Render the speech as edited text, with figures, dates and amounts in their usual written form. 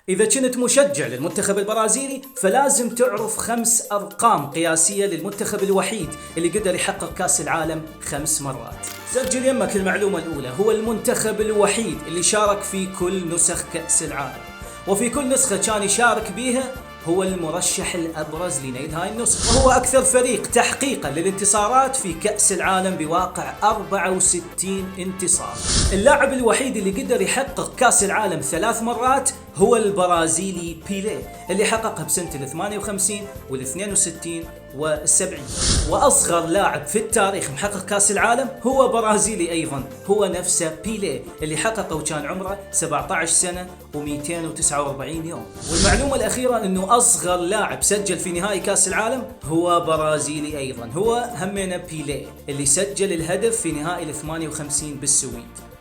إذا كنت مشجع للمنتخب البرازيلي فلازم تعرف 5 أرقام قياسية للمنتخب الوحيد اللي قدر يحقق كأس العالم 5 مرات. سجل يمك المعلومة الأولى: هو المنتخب الوحيد اللي شارك في كل نسخ كأس العالم، وفي كل نسخة كان يشارك بيها هو المرشح الأبرز لنيل هاي النسخة، وهو أكثر فريق تحقيقا للانتصارات في كأس العالم بواقع 64 انتصار. اللاعب الوحيد اللي قدر يحقق كأس العالم 3 مرات هو البرازيلي بيليه، اللي حققها بسنة 58 وال62 و70. وأصغر لاعب في التاريخ محقق كأس العالم هو برازيلي أيضا، هو نفسه بيليه، اللي حققه وكان عمره 17 سنة و249 يوم. والمعلومة الأخيرة أنه أصغر لاعب سجل في نهائي كأس العالم هو برازيلي أيضا، هو همنا بيليه، اللي سجل الهدف في نهائي 58 بالسويد.